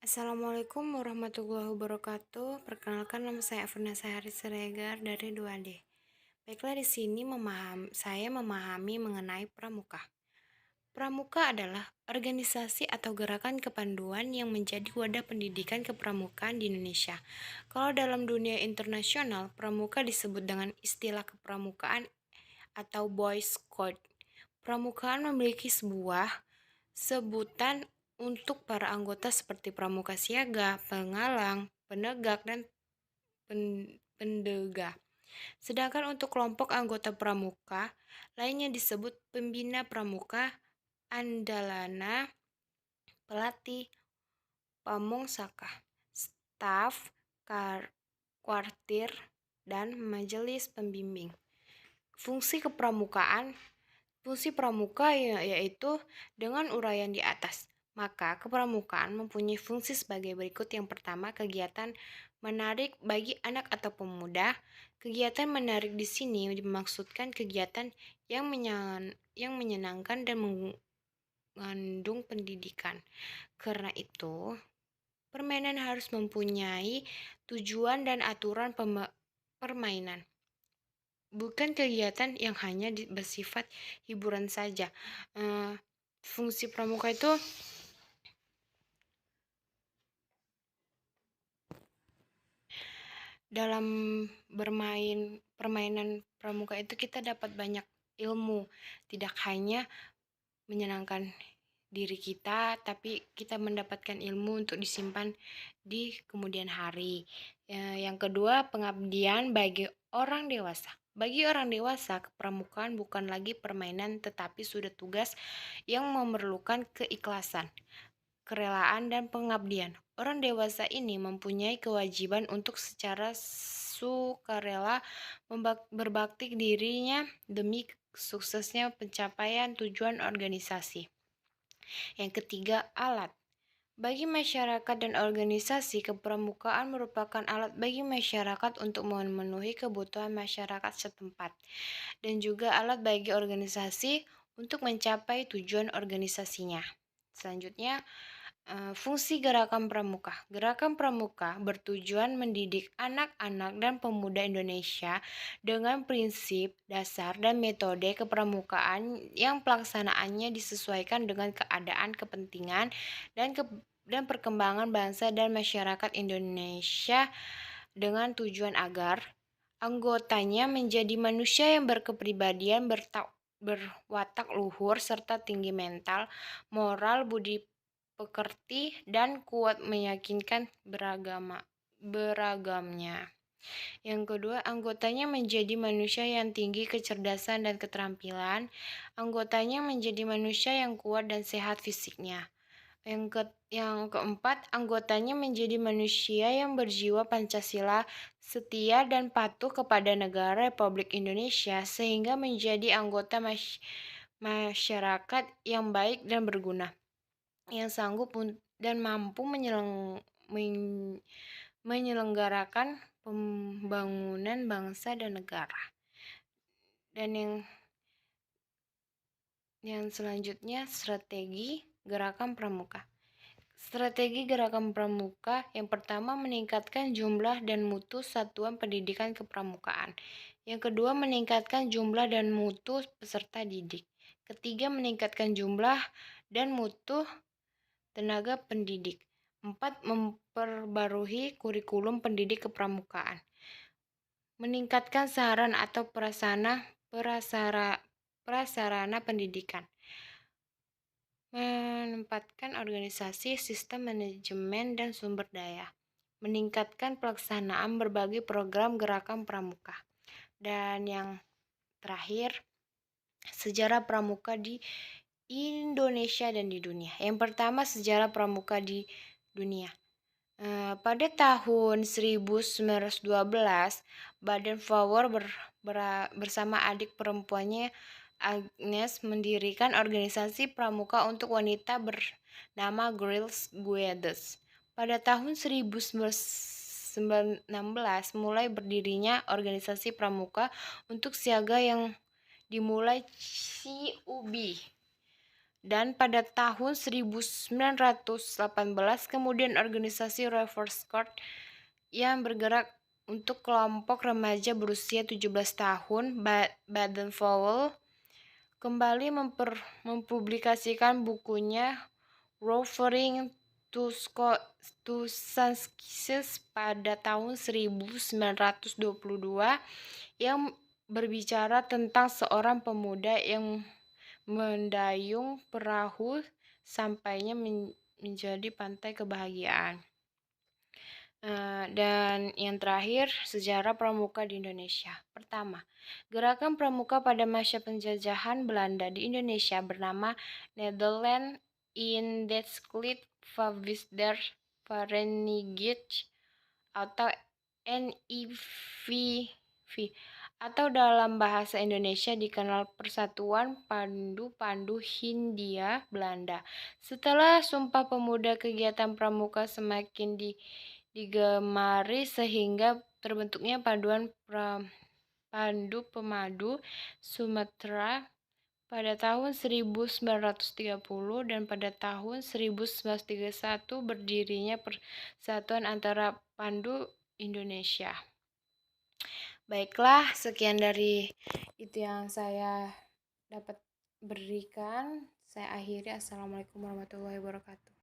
Assalamualaikum warahmatullahi wabarakatuh. Perkenalkan nama saya Vanessa Haris Siregar dari 2D. Baiklah di sini saya memahami mengenai pramuka. Pramuka adalah organisasi atau gerakan kepanduan yang menjadi wadah pendidikan kepramukaan di Indonesia. Kalau dalam dunia internasional, pramuka disebut dengan istilah kepramukaan atau Boy Scout. Pramukaan memiliki sebuah sebutan untuk para anggota seperti pramuka siaga, pengalang, penegak, dan pendega. Sedangkan untuk kelompok anggota pramuka lainnya disebut pembina pramuka, andalana, pelatih, pamong saka, staf, kuartir, dan majelis pembimbing. Fungsi pramuka yaitu dengan uraian di atas. Maka kepramukaan mempunyai fungsi sebagai berikut. Yang pertama, kegiatan menarik bagi anak atau pemuda. Kegiatan menarik di sini dimaksudkan kegiatan yang menyenangkan dan mengandung pendidikan. Karena itu, permainan harus mempunyai tujuan dan aturan permainan. Bukan kegiatan yang hanya bersifat hiburan saja. Fungsi pramuka itu dalam permainan pramuka itu kita dapat banyak ilmu, tidak hanya menyenangkan diri kita, tapi kita mendapatkan ilmu untuk disimpan di kemudian hari. Yang kedua, pengabdian bagi orang dewasa. Bagi orang dewasa, kepramukaan bukan lagi permainan tetapi sudah tugas yang memerlukan keikhlasan, kerelaan, dan pengabdian. Orang dewasa ini mempunyai kewajiban untuk secara sukarela berbakti dirinya demi suksesnya pencapaian tujuan organisasi. Yang ketiga, alat. Bagi masyarakat dan organisasi, kepramukaan merupakan alat bagi masyarakat untuk memenuhi kebutuhan masyarakat setempat, dan juga alat bagi organisasi untuk mencapai tujuan organisasinya. Selanjutnya, fungsi gerakan pramuka. Gerakan pramuka bertujuan mendidik anak-anak dan pemuda Indonesia dengan prinsip, dasar, dan metode kepramukaan yang pelaksanaannya disesuaikan dengan keadaan, kepentingan, dan perkembangan bangsa dan masyarakat Indonesia dengan tujuan agar anggotanya menjadi manusia yang berkepribadian, berwatak luhur, serta tinggi mental, moral, budi pekerti, dan kuat meyakinkan beragamnya. Yang kedua, anggotanya menjadi manusia yang tinggi kecerdasan dan keterampilan. Anggotanya menjadi manusia yang kuat dan sehat fisiknya. Yang keempat, anggotanya menjadi manusia yang berjiwa Pancasila, setia dan patuh kepada negara Republik Indonesia, sehingga menjadi anggota masyarakat yang baik dan berguna, yang sanggup dan mampu menyelenggarakan pembangunan bangsa dan negara. Dan yang selanjutnya, strategi gerakan pramuka. Strategi gerakan pramuka yang pertama, meningkatkan jumlah dan mutu satuan pendidikan kepramukaan. Yang kedua, meningkatkan jumlah dan mutu peserta didik. Ketiga, meningkatkan jumlah dan mutu tenaga pendidik. 4. Memperbarui kurikulum pendidik kepramukaan. Meningkatkan saran atau prasarana pendidikan. Menempatkan organisasi, sistem manajemen, dan sumber daya. Meningkatkan pelaksanaan berbagai program gerakan pramuka. Dan yang terakhir, sejarah pramuka di Indonesia dan di dunia. Yang pertama, sejarah pramuka di dunia. Pada tahun 1912, Baden Powell bersama adik perempuannya Agnes mendirikan organisasi pramuka untuk wanita bernama Girls Guides. Pada tahun 1916 mulai berdirinya organisasi pramuka untuk siaga yang dimulai CUB. Dan pada tahun 1918 kemudian organisasi Reverse Court yang bergerak untuk kelompok remaja berusia 17 tahun, Baden-Powell, kembali mempublikasikan bukunya Referring to Success pada tahun 1922 yang berbicara tentang seorang pemuda yang mendayung perahu sampainya menjadi pantai kebahagiaan. Dan yang terakhir, sejarah pramuka di Indonesia. Pertama, gerakan pramuka pada masa penjajahan Belanda di Indonesia bernama Nederland Indienstkleed Verwisder Vereniging atau NIVV, atau dalam bahasa Indonesia dikenal Persatuan Pandu-Pandu Hindia Belanda. Setelah Sumpah Pemuda, kegiatan pramuka semakin digemari sehingga terbentuknya Pandu Pemadu Sumatera pada tahun 1930 dan pada tahun 1931 berdirinya persatuan antara Pandu Indonesia. Baiklah, sekian dari itu yang saya dapat berikan. Saya akhiri. Assalamualaikum warahmatullahi wabarakatuh.